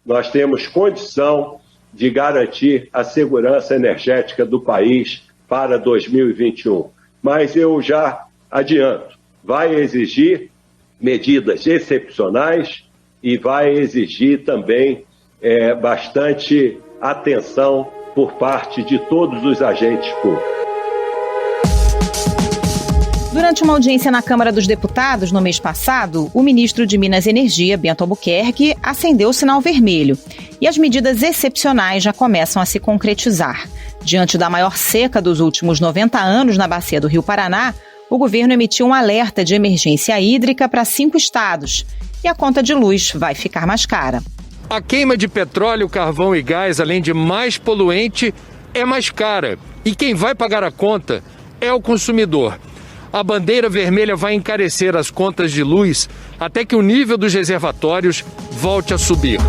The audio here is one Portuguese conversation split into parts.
nós temos condição de garantir a segurança energética do país para 2021. Mas eu já adianto, vai exigir medidas excepcionais e vai exigir também bastante atenção por parte de todos os agentes públicos. Durante uma audiência na Câmara dos Deputados no mês passado, o ministro de Minas e Energia, Bento Albuquerque, acendeu o sinal vermelho e as medidas excepcionais já começam a se concretizar. Diante da maior seca dos últimos 90 anos na bacia do Rio Paraná, o governo emitiu um alerta de emergência hídrica para 5 estados e a conta de luz vai ficar mais cara. A queima de petróleo, carvão e gás, além de mais poluente, é mais cara. E quem vai pagar a conta é o consumidor. A bandeira vermelha vai encarecer as contas de luz até que o nível dos reservatórios volte a subir.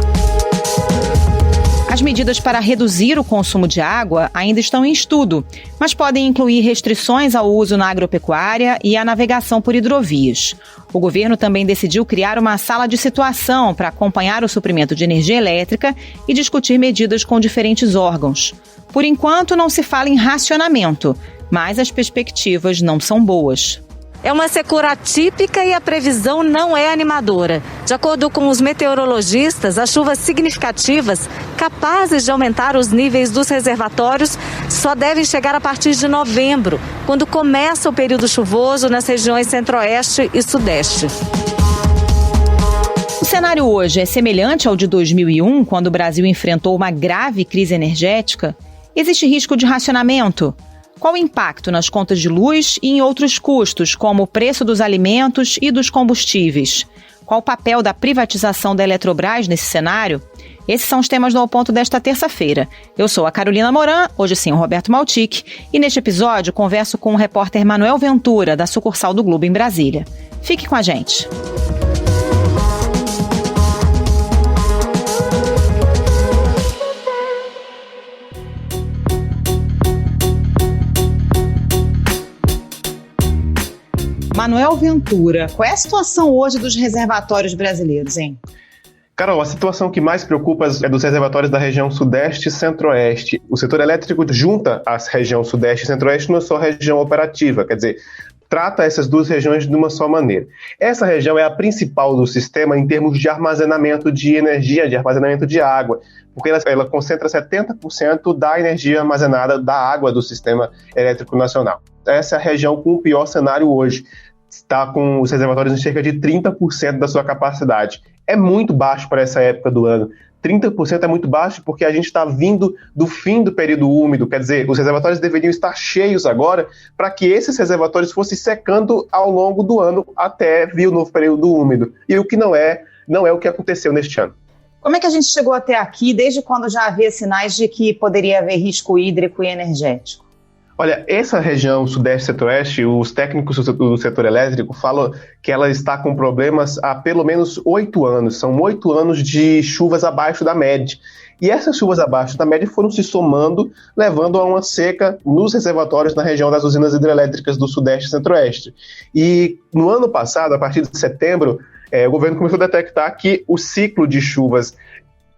As medidas para reduzir o consumo de água ainda estão em estudo, mas podem incluir restrições ao uso na agropecuária e à navegação por hidrovias. O governo também decidiu criar uma sala de situação para acompanhar o suprimento de energia elétrica e discutir medidas com diferentes órgãos. Por enquanto, não se fala em racionamento, mas as perspectivas não são boas. É uma secura atípica e a previsão não é animadora. De acordo com os meteorologistas, as chuvas significativas, capazes de aumentar os níveis dos reservatórios, só devem chegar a partir de novembro, quando começa o período chuvoso nas regiões centro-oeste e sudeste. O cenário hoje é semelhante ao de 2001, quando o Brasil enfrentou uma grave crise energética? Existe risco de racionamento? Qual o impacto nas contas de luz e em outros custos, como o preço dos alimentos e dos combustíveis? Qual o papel da privatização da Eletrobras nesse cenário? Esses são os temas do Ao Ponto desta terça-feira. Eu sou a Carolina Moran, hoje sim o Roberto Maltic, e neste episódio converso com o repórter Manuel Ventura, da sucursal do Globo em Brasília. Fique com a gente. Manuel Ventura, qual é a situação hoje dos reservatórios brasileiros, hein? Carol, a situação que mais preocupa é dos reservatórios da região Sudeste e Centro-Oeste. O setor elétrico junta a região Sudeste e Centro-Oeste numa só região operativa, quer dizer, trata essas duas regiões de uma só maneira. Essa região é a principal do sistema em termos de armazenamento de energia, de armazenamento de água, porque ela concentra 70% da energia armazenada da água do sistema elétrico nacional. Essa é a região com o pior cenário hoje. Está com os reservatórios em cerca de 30% da sua capacidade. É muito baixo para essa época do ano. 30% é muito baixo porque a gente está vindo do fim do período úmido, quer dizer, os reservatórios deveriam estar cheios agora para que esses reservatórios fossem secando ao longo do ano até vir o novo período úmido. E o que não é o que aconteceu neste ano. Como é que a gente chegou até aqui, desde quando já havia sinais de que poderia haver risco hídrico e energético? Olha, essa região Sudeste e Centro-Oeste, os técnicos do setor elétrico falam que ela está com problemas há pelo menos 8 anos. São 8 anos de chuvas abaixo da média. E essas chuvas abaixo da média foram se somando, levando a uma seca nos reservatórios na região das usinas hidrelétricas do Sudeste e Centro-Oeste. E no ano passado, a partir de setembro, o governo começou a detectar que o ciclo de chuvas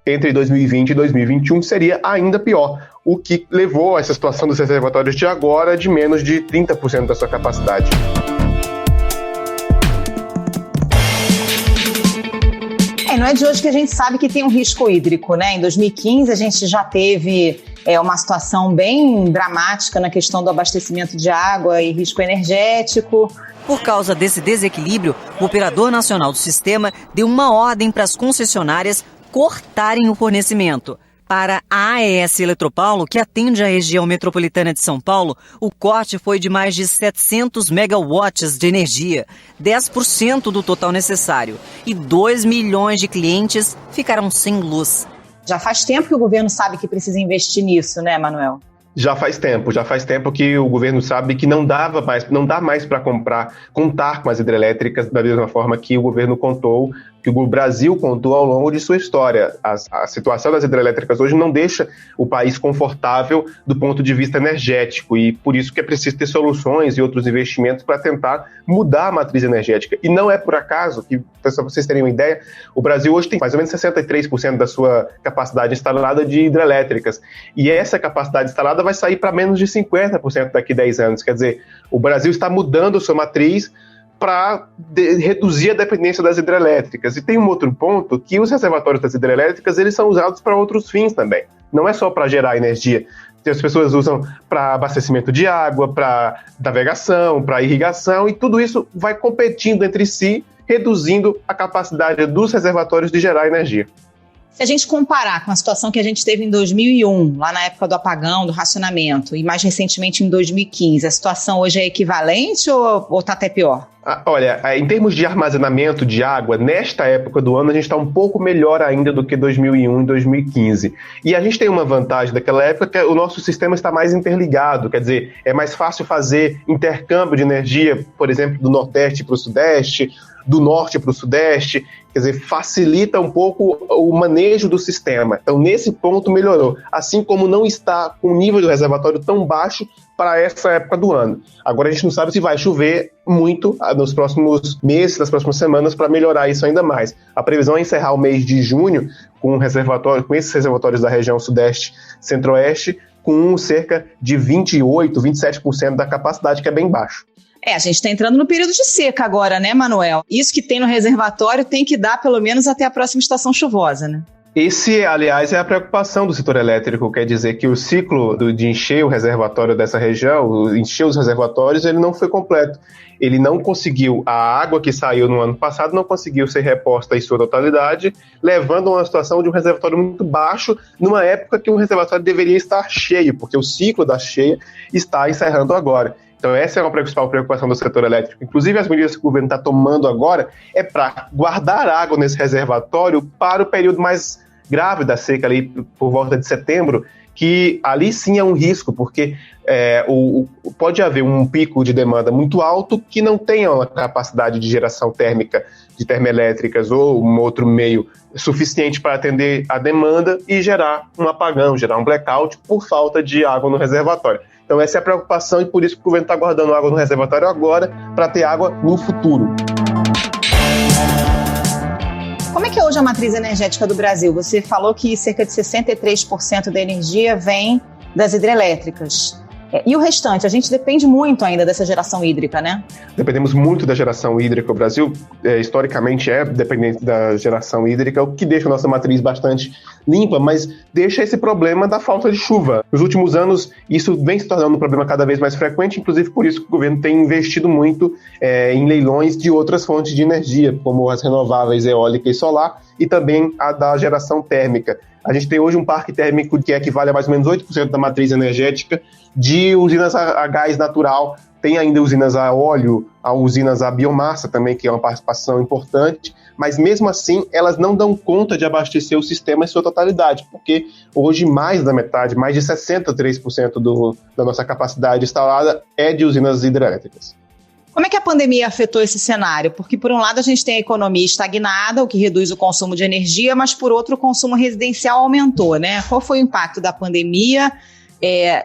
entre 2020 e 2021 seria ainda pior, o que levou a essa situação dos reservatórios de agora de menos de 30% da sua capacidade. Não é de hoje que a gente sabe que tem um risco hídrico, né? Em 2015 a gente já teve uma situação bem dramática na questão do abastecimento de água e risco energético. Por causa desse desequilíbrio, o Operador Nacional do Sistema deu uma ordem para as concessionárias cortarem o fornecimento. Para a AES Eletropaulo, que atende a região metropolitana de São Paulo, o corte foi de mais de 700 megawatts de energia, 10% do total necessário, e 2 milhões de clientes ficaram sem luz. Já faz tempo que o governo sabe que precisa investir nisso, né, Manuel? Já faz tempo que o governo sabe que não dá mais para contar com as hidrelétricas da mesma forma que o governo contou, que o Brasil contou ao longo de sua história. A situação das hidrelétricas hoje não deixa o país confortável do ponto de vista energético, e por isso que é preciso ter soluções e outros investimentos para tentar mudar a matriz energética. E não é por acaso que, só para vocês terem uma ideia, o Brasil hoje tem mais ou menos 63% da sua capacidade instalada de hidrelétricas, e essa capacidade instalada vai sair para menos de 50% daqui a 10 anos. Quer dizer, o Brasil está mudando sua matriz para reduzir a dependência das hidrelétricas. E tem um outro ponto, que os reservatórios das hidrelétricas eles são usados para outros fins também. Não é só para gerar energia. As pessoas usam para abastecimento de água, para navegação, para irrigação, e tudo isso vai competindo entre si, reduzindo a capacidade dos reservatórios de gerar energia. Se a gente comparar com a situação que a gente teve em 2001, lá na época do apagão, do racionamento, e mais recentemente em 2015, a situação hoje é equivalente ou está até pior? Olha, em termos de armazenamento de água, nesta época do ano a gente está um pouco melhor ainda do que 2001 e 2015. E a gente tem uma vantagem daquela época, que o nosso sistema está mais interligado, quer dizer, é mais fácil fazer intercâmbio de energia, por exemplo, do Nordeste para o Sudeste, do Norte para o Sudeste, quer dizer, facilita um pouco o manejo do sistema. Então, nesse ponto, melhorou. Assim como não está com o nível do reservatório tão baixo para essa época do ano. Agora, a gente não sabe se vai chover muito nos próximos meses, nas próximas semanas, para melhorar isso ainda mais. A previsão é encerrar o mês de junho com esses reservatórios da região Sudeste, Centro-Oeste, com cerca de 28%, 27% da capacidade, que é bem baixo. A gente está entrando no período de seca agora, né, Manuel? Isso que tem no reservatório tem que dar pelo menos até a próxima estação chuvosa, né? Esse, aliás, é a preocupação do setor elétrico, quer dizer que o ciclo de encher o reservatório dessa região, encher os reservatórios, ele não foi completo. Ele não conseguiu, a água que saiu no ano passado não conseguiu ser reposta em sua totalidade, levando a uma situação de um reservatório muito baixo, numa época que o reservatório deveria estar cheio, porque o ciclo da cheia está encerrando agora. Então essa é uma principal preocupação do setor elétrico. Inclusive as medidas que o governo está tomando agora é para guardar água nesse reservatório para o período mais grave da seca, ali por volta de setembro, que ali sim é um risco, porque pode haver um pico de demanda muito alto que não tenha uma capacidade de geração térmica de termoelétricas ou um outro meio suficiente para atender a demanda e gerar um apagão, gerar um blackout por falta de água no reservatório. Então essa é a preocupação e por isso que o governo está guardando água no reservatório agora para ter água no futuro. Como é que é hoje a matriz energética do Brasil? Você falou que cerca de 63% da energia vem das hidrelétricas. E o restante? A gente depende muito ainda dessa geração hídrica, né? Dependemos muito da geração hídrica. O Brasil, historicamente, é dependente da geração hídrica, o que deixa a nossa matriz bastante limpa, mas deixa esse problema da falta de chuva. Nos últimos anos, isso vem se tornando um problema cada vez mais frequente, inclusive por isso que o governo tem investido muito em leilões de outras fontes de energia, como as renováveis eólica e solar, e também a da geração térmica. A gente tem hoje um parque térmico que equivale a mais ou menos 8% da matriz energética de usinas a gás natural. Tem ainda usinas a óleo, usinas a biomassa também, que é uma participação importante, mas mesmo assim elas não dão conta de abastecer o sistema em sua totalidade, porque hoje mais da metade, mais de 63% da nossa capacidade instalada é de usinas hidrelétricas. Como é que a pandemia afetou esse cenário? Porque, por um lado, a gente tem a economia estagnada, o que reduz o consumo de energia, mas, por outro, o consumo residencial aumentou, né? Qual foi o impacto da pandemia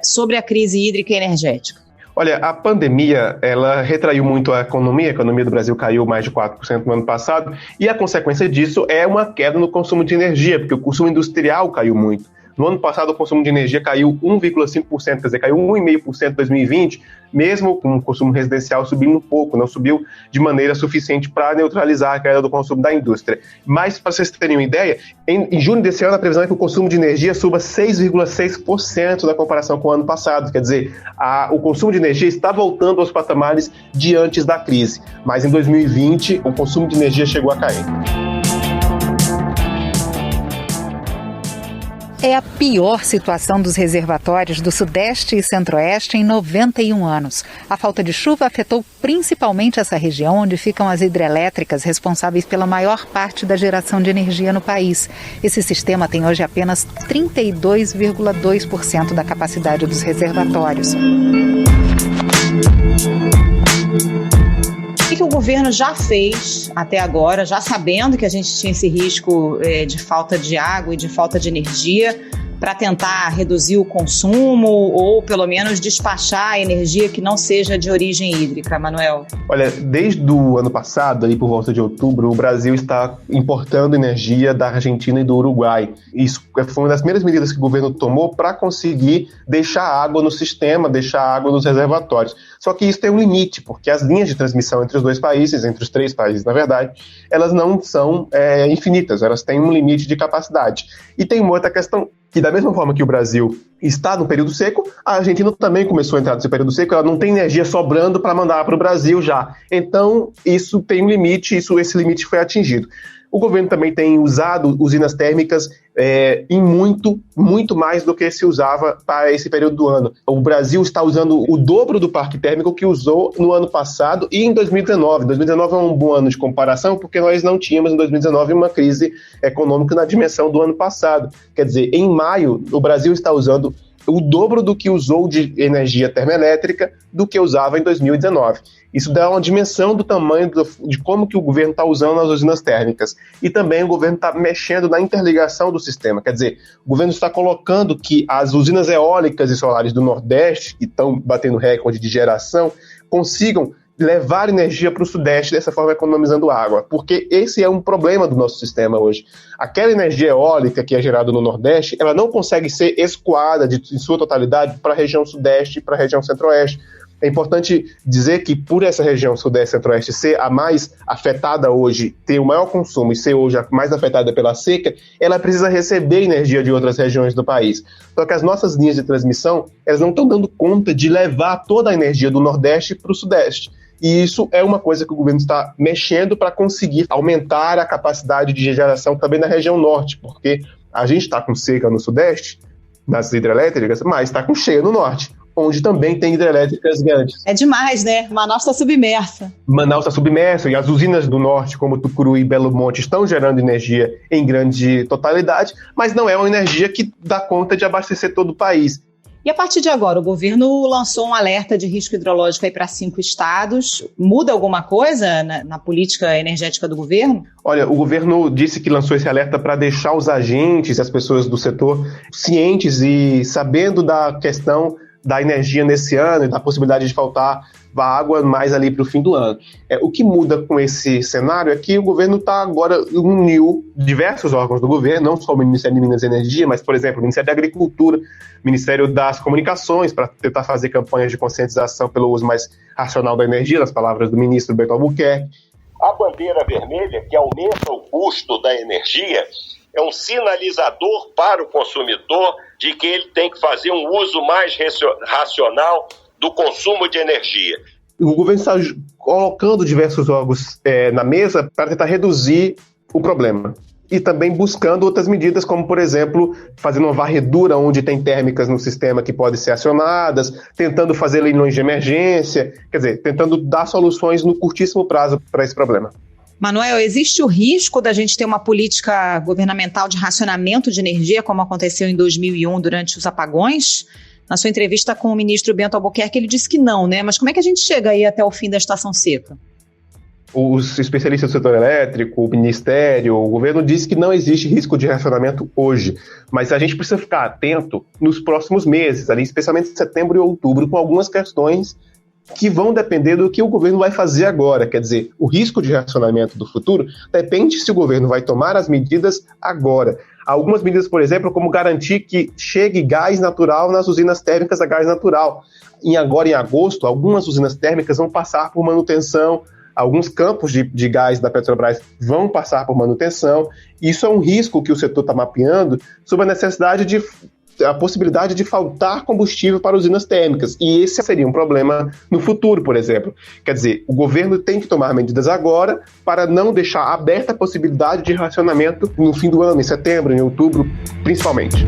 sobre a crise hídrica e energética? Olha, a pandemia, ela retraiu muito a economia do Brasil caiu mais de 4% no ano passado, e a consequência disso é uma queda no consumo de energia, porque o consumo industrial caiu muito. No ano passado, o consumo de energia caiu 1,5%, quer dizer, caiu 1,5% em 2020, mesmo com o consumo residencial subindo um pouco, não subiu de maneira suficiente para neutralizar a queda do consumo da indústria. Mas, para vocês terem uma ideia, em junho desse ano, a previsão é que o consumo de energia suba 6,6% na comparação com o ano passado. Quer dizer, o consumo de energia está voltando aos patamares de antes da crise. Mas em 2020, o consumo de energia chegou a cair. É a pior situação dos reservatórios do Sudeste e Centro-Oeste em 91 anos. A falta de chuva afetou principalmente essa região, onde ficam as hidrelétricas responsáveis pela maior parte da geração de energia no país. Esse sistema tem hoje apenas 32,2% da capacidade dos reservatórios. O que o governo já fez até agora, já sabendo que a gente tinha esse risco de falta de água e de falta de energia, para tentar reduzir o consumo ou pelo menos despachar a energia que não seja de origem hídrica, Manuel? Olha, desde o ano passado, ali por volta de outubro, o Brasil está importando energia da Argentina e do Uruguai. Isso foi uma das primeiras medidas que o governo tomou para conseguir deixar água no sistema, deixar água nos reservatórios. Só que isso tem um limite, porque as linhas de transmissão entre os dois países, entre os três países, na verdade, elas não são infinitas, elas têm um limite de capacidade. E tem uma outra questão, que da mesma forma que o Brasil está no período seco, a Argentina também começou a entrar nesse período seco, ela não tem energia sobrando para mandar para o Brasil já. Então, isso tem um limite, esse limite foi atingido. O governo também tem usado usinas térmicas em muito mais do que se usava para esse período do ano. O Brasil está usando o dobro do parque térmico que usou no ano passado e em 2019. 2019 é um bom ano de comparação porque nós não tínhamos em 2019 uma crise econômica na dimensão do ano passado. Quer dizer, em maio, o Brasil está usando o dobro do que usou de energia termoelétrica do que usava em 2019. Isso dá uma dimensão do tamanho de como que o governo está usando as usinas térmicas. E também o governo está mexendo na interligação do sistema. Quer dizer, o governo está colocando que as usinas eólicas e solares do Nordeste, que estão batendo recorde de geração, consigam levar energia para o Sudeste, dessa forma economizando água, porque esse é um problema do nosso sistema hoje. Aquela energia eólica que é gerada no Nordeste, ela não consegue ser escoada em sua totalidade para a região Sudeste e para a região Centro-Oeste. É importante dizer que por essa região Sudeste e Centro-Oeste ser a mais afetada hoje, ter o maior consumo e ser hoje a mais afetada pela seca, ela precisa receber energia de outras regiões do país. Só que as nossas linhas de transmissão, elas não estão dando conta de levar toda a energia do Nordeste para o Sudeste. E isso é uma coisa que o governo está mexendo para conseguir aumentar a capacidade de geração também na região Norte, porque a gente está com seca no Sudeste, nas hidrelétricas, mas está com cheia no Norte, onde também tem hidrelétricas grandes. É demais, né? Manaus está submersa. Manaus está submersa e as usinas do Norte, como Tucuruí e Belo Monte, estão gerando energia em grande totalidade, mas não é uma energia que dá conta de abastecer todo o país. E a partir de agora, o governo lançou um alerta de risco hidrológico aí para 5 estados. Muda alguma coisa na política energética do governo? Olha, o governo disse que lançou esse alerta para deixar os agentes, as pessoas do setor, cientes e sabendo da questão da energia nesse ano e da possibilidade de faltar água mais ali para o fim do ano. O que muda com esse cenário é que o governo uniu diversos órgãos do governo, não só o Ministério de Minas e Energia, mas, por exemplo, o Ministério da Agricultura, o Ministério das Comunicações, para tentar fazer campanhas de conscientização pelo uso mais racional da energia, nas palavras do ministro Bento Albuquerque. A bandeira vermelha, que aumenta o custo da energia, é um sinalizador para o consumidor de que ele tem que fazer um uso mais racional do consumo de energia. O governo está colocando diversos órgãos na mesa para tentar reduzir o problema. E também buscando outras medidas, como, por exemplo, fazendo uma varredura onde tem térmicas no sistema que podem ser acionadas, tentando fazer leilões de emergência, quer dizer, tentando dar soluções no curtíssimo prazo para esse problema. Manuel, existe o risco da gente ter uma política governamental de racionamento de energia, como aconteceu em 2001 durante os apagões? Na sua entrevista com o ministro Bento Albuquerque, ele disse que não, né? Mas como é que a gente chega aí até o fim da estação seca? Os especialistas do setor elétrico, o Ministério, o governo disse que não existe risco de racionamento hoje, mas a gente precisa ficar atento nos próximos meses, ali, especialmente em setembro e outubro, com algumas questões que vão depender do que o governo vai fazer agora. Quer dizer, o risco de racionamento do futuro depende se o governo vai tomar as medidas agora. Algumas medidas, por exemplo, como garantir que chegue gás natural nas usinas térmicas a gás natural. Agora, em agosto, algumas usinas térmicas vão passar por manutenção, alguns campos de gás da Petrobras vão passar por manutenção. Isso é um risco que o setor está mapeando sobre a necessidade de a possibilidade de faltar combustível para usinas térmicas. E esse seria um problema no futuro, por exemplo. Quer dizer, o governo tem que tomar medidas agora para não deixar aberta a possibilidade de racionamento no fim do ano, em setembro, em outubro, principalmente.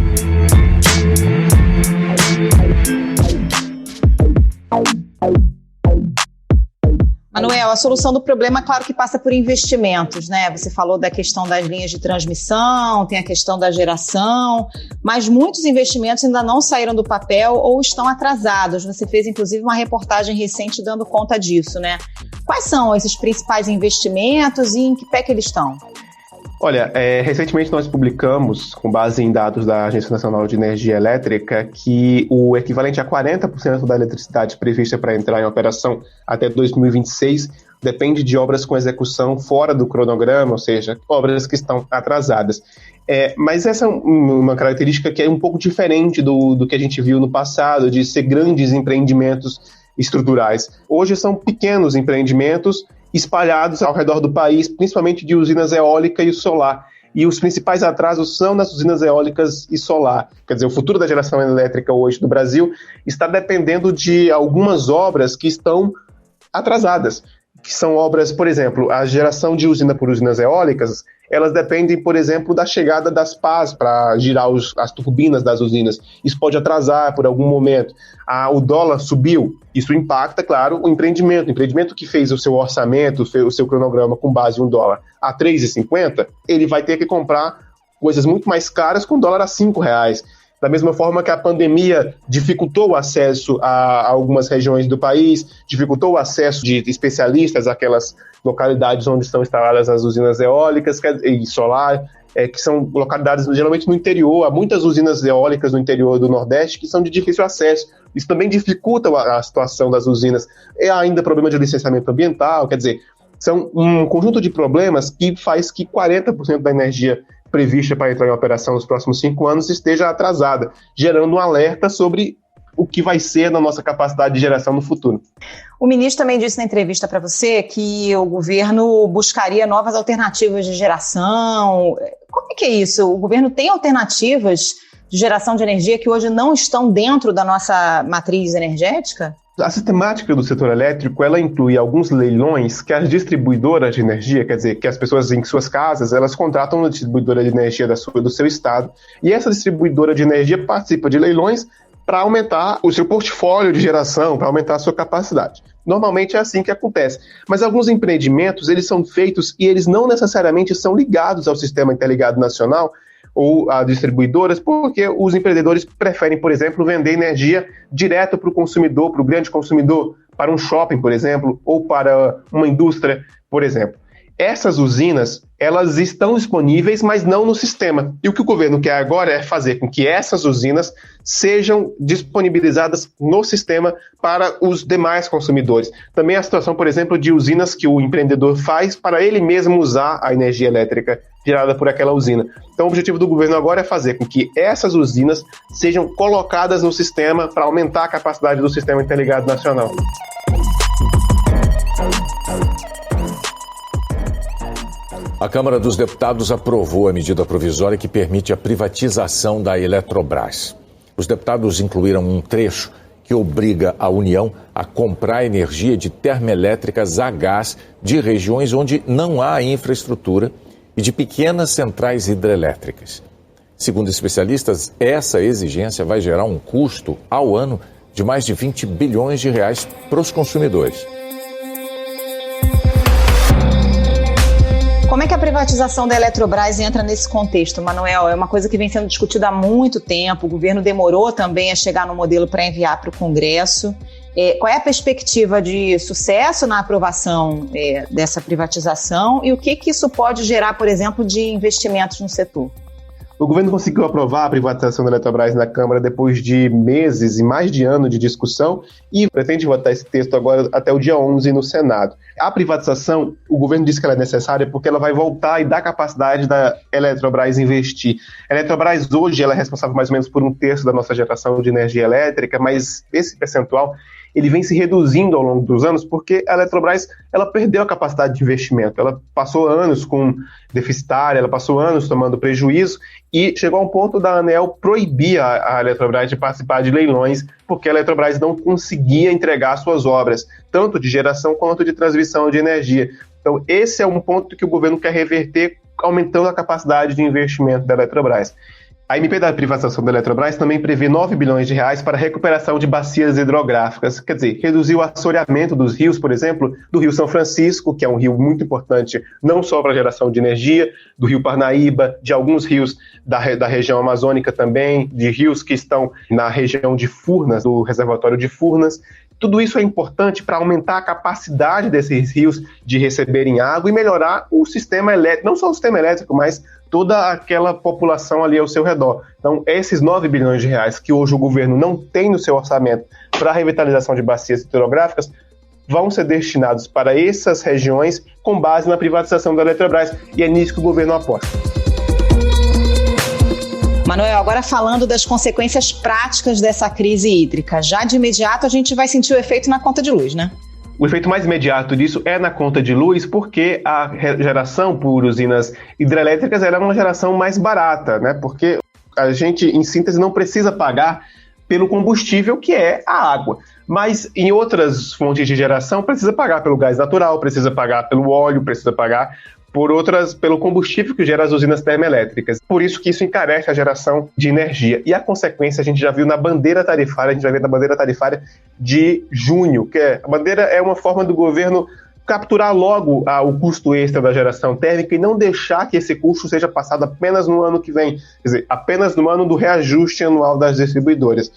Manuel, a solução do problema, claro que passa por investimentos, né? Você falou da questão das linhas de transmissão, tem a questão da geração, mas muitos investimentos ainda não saíram do papel ou estão atrasados. Você fez, inclusive, uma reportagem recente dando conta disso, né? Quais são esses principais investimentos e em que pé que eles estão? Olha, recentemente nós publicamos, com base em dados da Agência Nacional de Energia Elétrica, que o equivalente a 40% da eletricidade prevista para entrar em operação até 2026 depende de obras com execução fora do cronograma, ou seja, obras que estão atrasadas. Mas essa é uma característica que é um pouco diferente do que a gente viu no passado, de ser grandes empreendimentos estruturais. Hoje são pequenos empreendimentos espalhados ao redor do país, principalmente de usinas eólica e solar. E os principais atrasos são nas usinas eólicas e solar. Quer dizer, o futuro da geração elétrica hoje do Brasil está dependendo de algumas obras que estão atrasadas, que são obras, por exemplo, a geração de usina por usinas eólicas, elas dependem, por exemplo, da chegada das pás para girar as turbinas das usinas. Isso pode atrasar por algum momento. O dólar subiu, isso impacta, claro, o empreendimento. O empreendimento que fez o seu orçamento, o seu cronograma com base em um dólar a R$ 3,50, ele vai ter que comprar coisas muito mais caras com dólar a R$ 5,00. Da mesma forma que a pandemia dificultou o acesso a algumas regiões do país, dificultou o acesso de especialistas àquelas localidades onde estão instaladas as usinas eólicas e solar, que são localidades geralmente no interior. Há muitas usinas eólicas no interior do Nordeste que são de difícil acesso. Isso também dificulta a situação das usinas. É ainda problema de licenciamento ambiental, quer dizer, são um conjunto de problemas que faz que 40% da energia prevista para entrar em operação nos próximos 5 anos esteja atrasada, gerando um alerta sobre o que vai ser na nossa capacidade de geração no futuro. O ministro também disse na entrevista para você que o governo buscaria novas alternativas de geração. Como é que é isso? O governo tem alternativas de geração de energia que hoje não estão dentro da nossa matriz energética? A sistemática do setor elétrico, ela inclui alguns leilões que as distribuidoras de energia, quer dizer, que as pessoas em suas casas, elas contratam uma distribuidora de energia do seu estado, e essa distribuidora de energia participa de leilões para aumentar o seu portfólio de geração, para aumentar a sua capacidade. Normalmente é assim que acontece. Mas alguns empreendimentos, eles são feitos e eles não necessariamente são ligados ao Sistema Interligado Nacional, ou a distribuidoras, porque os empreendedores preferem, por exemplo, vender energia direto para o consumidor, para o grande consumidor, para um shopping, por exemplo, ou para uma indústria, por exemplo. Essas usinas, elas estão disponíveis, mas não no sistema. E o que o governo quer agora é fazer com que essas usinas sejam disponibilizadas no sistema para os demais consumidores. Também a situação, por exemplo, de usinas que o empreendedor faz para ele mesmo usar a energia elétrica gerada por aquela usina. Então o objetivo do governo agora é fazer com que essas usinas sejam colocadas no sistema para aumentar a capacidade do Sistema Interligado Nacional. A Câmara dos Deputados aprovou a medida provisória que permite a privatização da Eletrobras. Os deputados incluíram um trecho que obriga a União a comprar energia de termoelétricas a gás de regiões onde não há infraestrutura e de pequenas centrais hidrelétricas. Segundo especialistas, essa exigência vai gerar um custo ao ano de mais de 20 bilhões de reais para os consumidores. Como é que a privatização da Eletrobras entra nesse contexto, Manuel? É uma coisa que vem sendo discutida há muito tempo, o governo demorou também a chegar no modelo para enviar para o Congresso. Qual é a perspectiva de sucesso na aprovação dessa privatização e o que isso pode gerar, por exemplo, de investimentos no setor? O governo conseguiu aprovar a privatização da Eletrobras na Câmara depois de meses e mais de ano de discussão e pretende votar esse texto agora até o dia 11 no Senado. A privatização, o governo disse que ela é necessária porque ela vai voltar e dar capacidade da Eletrobras investir. A Eletrobras hoje ela é responsável mais ou menos por 1/3 da nossa geração de energia elétrica, mas esse percentual ele vem se reduzindo ao longo dos anos porque a Eletrobras ela perdeu a capacidade de investimento. Ela passou anos com deficitária, ela passou anos tomando prejuízo e chegou a um ponto da ANEEL proibir a Eletrobras de participar de leilões porque a Eletrobras não conseguia entregar suas obras, tanto de geração quanto de transmissão de energia. Então, esse é um ponto que o governo quer reverter, aumentando a capacidade de investimento da Eletrobras. A MP da privatização da Eletrobras também prevê 9 bilhões de reais para a recuperação de bacias hidrográficas, quer dizer, reduzir o assoreamento dos rios, por exemplo, do Rio São Francisco, que é um rio muito importante não só para a geração de energia, do Rio Parnaíba, de alguns rios da região amazônica também, de rios que estão na região de Furnas, do reservatório de Furnas. Tudo isso é importante para aumentar a capacidade desses rios de receberem água e melhorar o sistema elétrico, não só o sistema elétrico, mas toda aquela população ali ao seu redor. Então, esses 9 bilhões de reais que hoje o governo não tem no seu orçamento para a revitalização de bacias hidrográficas vão ser destinados para essas regiões com base na privatização da Eletrobras, e é nisso que o governo aposta. Manuel, agora falando das consequências práticas dessa crise hídrica, já de imediato a gente vai sentir o efeito na conta de luz, né? O efeito mais imediato disso é na conta de luz, porque a geração por usinas hidrelétricas ela é uma geração mais barata, né? Porque a gente, em síntese, não precisa pagar pelo combustível, que é a água. Mas em outras fontes de geração, precisa pagar pelo gás natural, precisa pagar pelo óleo, precisa pagar pelo combustível que gera as usinas termoelétricas. Por isso que isso encarece a geração de energia. E a consequência a gente já viu na bandeira tarifária, a gente vai ver na bandeira tarifária de junho, que a bandeira é uma forma do governo capturar logo o custo extra da geração térmica e não deixar que esse custo seja passado apenas no ano que vem, quer dizer, apenas no ano do reajuste anual das distribuidoras.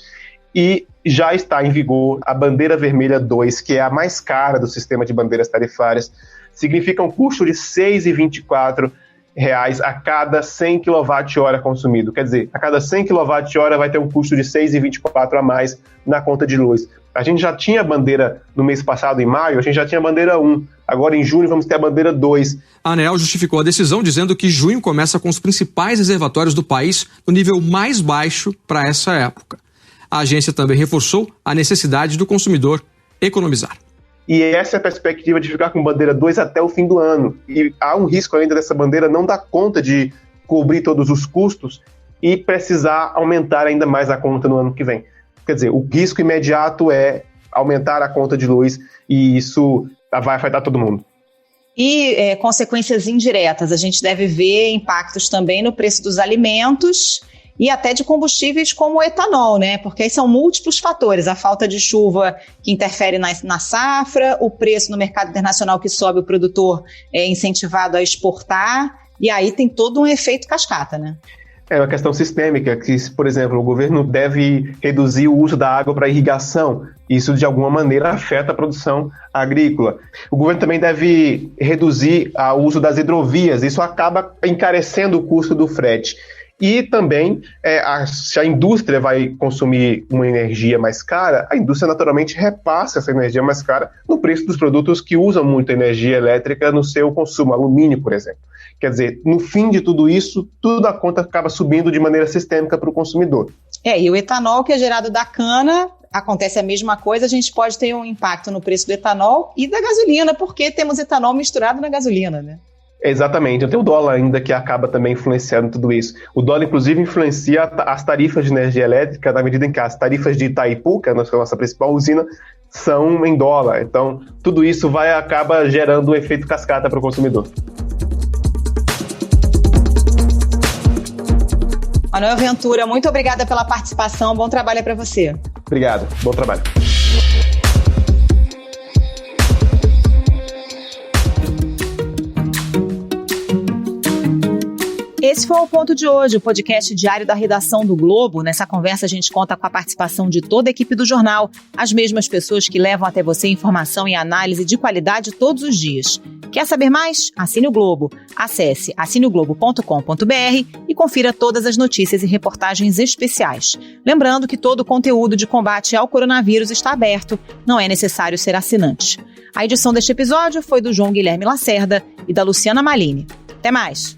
E já está em vigor a bandeira vermelha 2, que é a mais cara do sistema de bandeiras tarifárias. Significa um custo de R$ 6,24 a cada 100 kWh consumido. Quer dizer, a cada 100 kWh vai ter um custo de R$ 6,24 a mais na conta de luz. A gente já tinha a bandeira no mês passado, em maio, a gente já tinha a bandeira 1. Agora, em junho, vamos ter a bandeira 2. A ANEEL justificou a decisão dizendo que junho começa com os principais reservatórios do país no nível mais baixo para essa época. A agência também reforçou a necessidade do consumidor economizar. E essa é a perspectiva de ficar com bandeira 2 até o fim do ano. E há um risco ainda dessa bandeira não dar conta de cobrir todos os custos e precisar aumentar ainda mais a conta no ano que vem. Quer dizer, o risco imediato é aumentar a conta de luz e isso vai afetar todo mundo. E consequências indiretas, a gente deve ver impactos também no preço dos alimentos e até de combustíveis como o etanol, né? Porque aí são múltiplos fatores, a falta de chuva que interfere na safra, o preço no mercado internacional que sobe, o produtor é incentivado a exportar, e aí tem todo um efeito cascata, né? É uma questão sistêmica, que, por exemplo, o governo deve reduzir o uso da água para irrigação. Isso, de alguma maneira, afeta a produção agrícola. O governo também deve reduzir o uso das hidrovias. Isso acaba encarecendo o custo do frete. E também, se a indústria vai consumir uma energia mais cara, a indústria naturalmente repassa essa energia mais cara no preço dos produtos que usam muita energia elétrica no seu consumo, alumínio, por exemplo. Quer dizer, no fim de tudo isso, tudo a conta acaba subindo de maneira sistêmica para o consumidor. E o etanol que é gerado da cana, acontece a mesma coisa, a gente pode ter um impacto no preço do etanol e da gasolina, porque temos etanol misturado na gasolina, né? Exatamente, tem o dólar ainda que acaba também influenciando tudo isso. O dólar, inclusive, influencia as tarifas de energia elétrica na medida em que as tarifas de Itaipu, que é a nossa principal usina, são em dólar. Então, tudo isso acaba gerando um efeito cascata para o consumidor. Manuel Ventura, muito obrigada pela participação, bom trabalho para você. Obrigado, bom trabalho. Esse foi o Ponto de Hoje, o podcast diário da redação do Globo. Nessa conversa a gente conta com a participação de toda a equipe do jornal, as mesmas pessoas que levam até você informação e análise de qualidade todos os dias. Quer saber mais? Assine o Globo. Acesse assineoglobo.com.br e confira todas as notícias e reportagens especiais. Lembrando que todo o conteúdo de combate ao coronavírus está aberto, não é necessário ser assinante. A edição deste episódio foi do João Guilherme Lacerda e da Luciana Malini. Até mais!